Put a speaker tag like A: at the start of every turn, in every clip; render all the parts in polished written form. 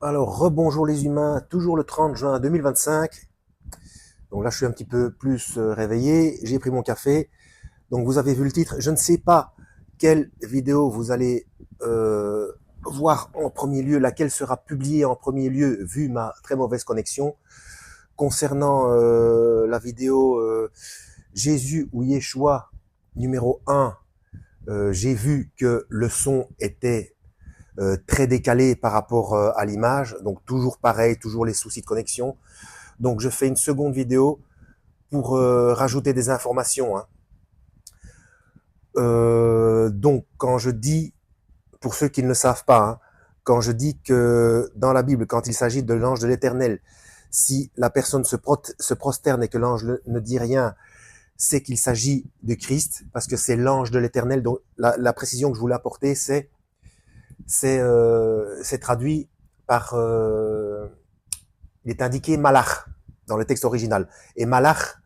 A: Alors, rebonjour les humains, toujours le 30 juin 2025. Donc là, je suis un petit peu plus réveillé, j'ai pris mon café. Donc vous avez vu le titre, je ne sais pas quelle vidéo vous allez voir en premier lieu, laquelle sera publiée en premier lieu, vu ma très mauvaise connexion. Concernant la vidéo Jésus ou Yeshua numéro 1, j'ai vu que le son était très décalé par rapport à l'image, donc toujours pareil, toujours les soucis de connexion. Donc je fais une seconde vidéo pour rajouter des informations. Hein. Donc quand je dis, pour ceux qui ne le savent pas, hein, quand je dis que dans la Bible, quand il s'agit de l'ange de l'Éternel, si la personne se prosterne et que l'ange ne dit rien, c'est qu'il s'agit de Christ, parce que c'est l'ange de l'Éternel. Donc la précision que je voulais apporter, c'est traduit par il est indiqué malach dans le texte original. Et malach,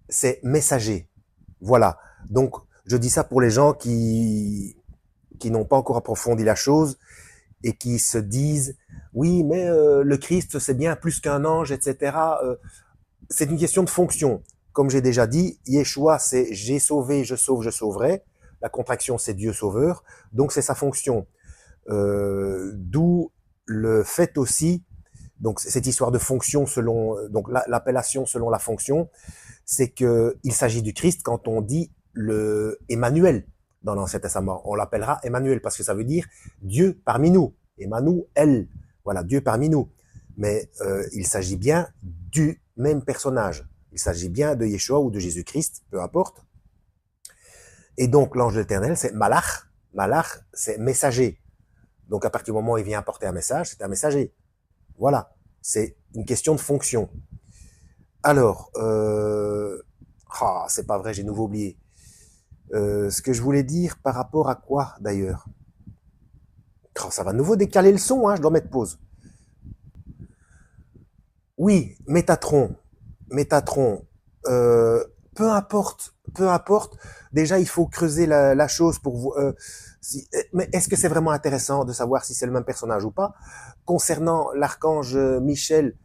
A: c'est messager. Voilà. Donc, je dis ça pour les gens qui n'ont pas encore approfondi la chose et qui se disent, oui, mais le Christ, c'est bien plus qu'un ange, etc. C'est une question de fonction. Comme j'ai déjà dit, Yeshua, c'est j'ai sauvé, je sauve, je sauverai. La contraction, c'est Dieu sauveur. Donc, c'est sa fonction. D'où le fait aussi, donc cette histoire de fonction selon, donc l'appellation selon la fonction, c'est que il s'agit du Christ quand on dit le Emmanuel dans l'Ancien Testament. On l'appellera Emmanuel parce que ça veut dire Dieu parmi nous. Emmanuel, voilà, Dieu parmi nous. Mais il s'agit bien du même personnage. Il s'agit bien de Yeshua ou de Jésus-Christ, peu importe. Et donc l'ange de l'Éternel, c'est Malach. Malach, c'est messager. Donc à partir du moment où il vient apporter un message, c'est un messager. Voilà, c'est une question de fonction. Alors, c'est pas vrai, j'ai nouveau oublié. Ce que je voulais dire par rapport à quoi d'ailleurs. Ça va nouveau décaler le son, hein, je dois mettre pause. Oui, Métatron. Métatron. Peu importe, peu importe. Déjà, il faut creuser la chose pour vous. Mais est-ce que c'est vraiment intéressant de savoir si c'est le même personnage ou pas? Concernant l'archange Michel,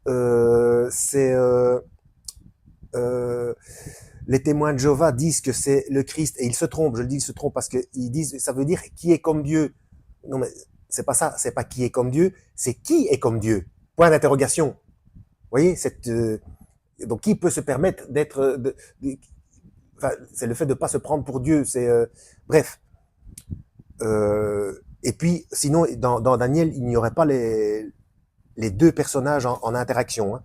A: c'est euh, les témoins de Jéhovah disent que c'est le Christ et ils se trompent. Je le dis, ils se trompent parce qu'ils disent, ça veut dire qui est comme Dieu. Non, mais c'est pas ça. C'est pas qui est comme Dieu. C'est qui est comme Dieu. Point d'interrogation. Vous voyez, donc qui peut se permettre d'être, enfin, c'est le fait de pas se prendre pour Dieu. C'est bref. Et puis, sinon, dans Daniel, il n'y aurait pas les deux personnages en interaction. Hein.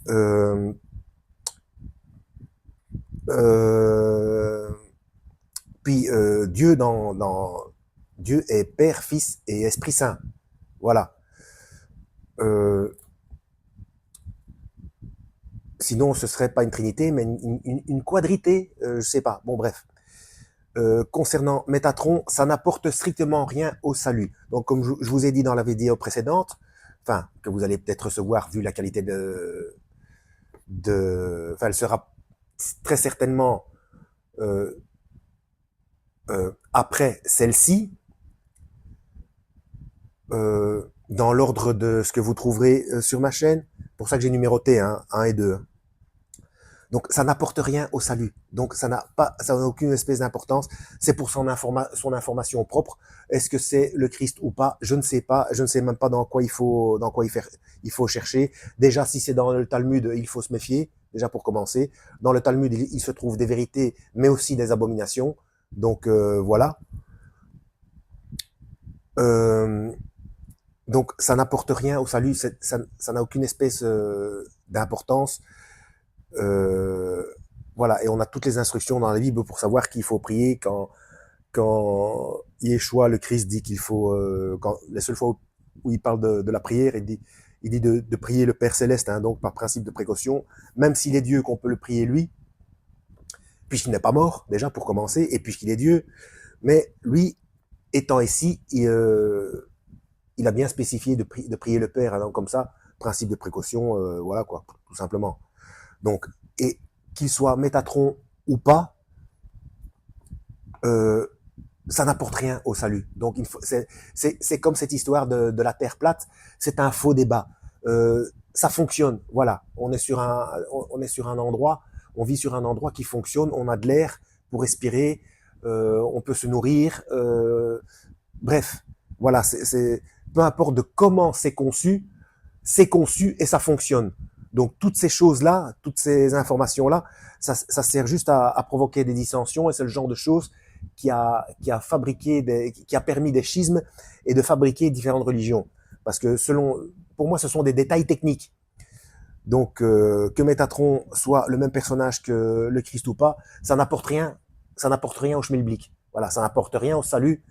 A: Euh, euh, Puis Dieu Dieu est Père, Fils et Esprit Saint. Voilà. Euh, Sinon, ce serait pas une trinité, mais une quadrité. Je sais pas. Bon, bref. Concernant Métatron, ça n'apporte strictement rien au salut. Donc, comme je vous ai dit dans la vidéo précédente, enfin que vous allez peut-être recevoir vu la qualité enfin, elle sera très certainement après celle-ci. Dans l'ordre de ce que vous trouverez sur ma chaîne. Pour ça que j'ai numéroté 1 et 2. Donc ça n'apporte rien au salut. Donc ça n'a aucune espèce d'importance. C'est pour son information propre. Est-ce que c'est le Christ ou pas? Je ne sais pas. Je ne sais même pas dans quoi il faut chercher. Déjà, si c'est dans le Talmud, il faut se méfier. Déjà pour commencer. Dans le Talmud, il se trouve des vérités, mais aussi des abominations. Donc voilà. Euh, Donc ça n'apporte rien au salut, ça n'a aucune espèce d'importance. Euh, voilà, et on a toutes les instructions dans la Bible pour savoir qu'il faut prier quand Yeshua, le Christ, dit qu'il faut, les seules fois où il parle de la prière, il dit de prier le Père Céleste, hein, donc par principe de précaution, même s'il est Dieu, qu'on peut le prier lui, puisqu'il n'est pas mort, déjà pour commencer, et puisqu'il est Dieu, mais lui, étant ici, il a bien spécifié de prier le Père, hein, comme ça, principe de précaution, voilà quoi, tout simplement. Donc, et qu'il soit Métatron ou pas, euh, ça n'apporte rien au salut. Donc, c'est comme cette histoire de la terre plate, c'est un faux débat. Ça fonctionne, voilà. On est sur un endroit, on vit sur un endroit qui fonctionne, on a de l'air pour respirer, on peut se nourrir. Bref, voilà, peu importe de comment c'est conçu et ça fonctionne. Donc toutes ces choses-là, toutes ces informations-là, ça sert juste à provoquer des dissensions et c'est le genre de choses qui a fabriqué qui a permis des schismes et de fabriquer différentes religions. Parce que pour moi, ce sont des détails techniques. Donc que Métatron soit le même personnage que le Christ ou pas, ça n'apporte rien au schmilblick. Voilà, ça n'apporte rien au salut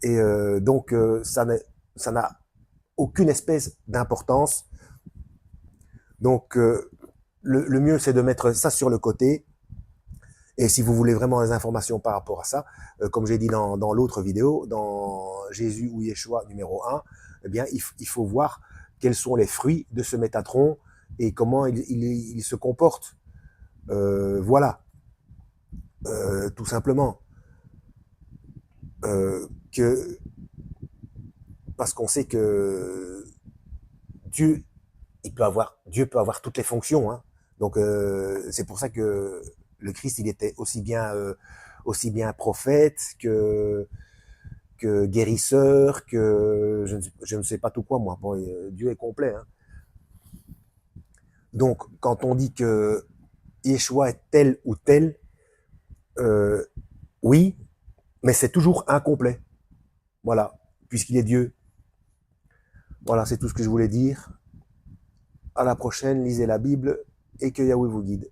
A: et donc ça n'a aucune espèce d'importance. Donc le mieux c'est de mettre ça sur le côté. Et si vous voulez vraiment des informations par rapport à ça, comme j'ai dit dans l'autre vidéo, dans Jésus ou Yeshua numéro 1, eh bien, il faut voir quels sont les fruits de ce Métatron et comment il se comporte. Voilà, tout simplement. Que, parce qu'on sait que Dieu, Dieu peut avoir toutes les fonctions. Hein. Donc, c'est pour ça que le Christ, il était aussi bien prophète que guérisseur, que je ne sais pas tout quoi, moi. Bon, Dieu est complet. Hein. Donc, quand on dit que Yeshua est tel ou tel, oui, mais c'est toujours incomplet. Voilà, puisqu'il est Dieu. Voilà, c'est tout ce que je voulais dire. À la prochaine, lisez la Bible et que Yahweh vous guide.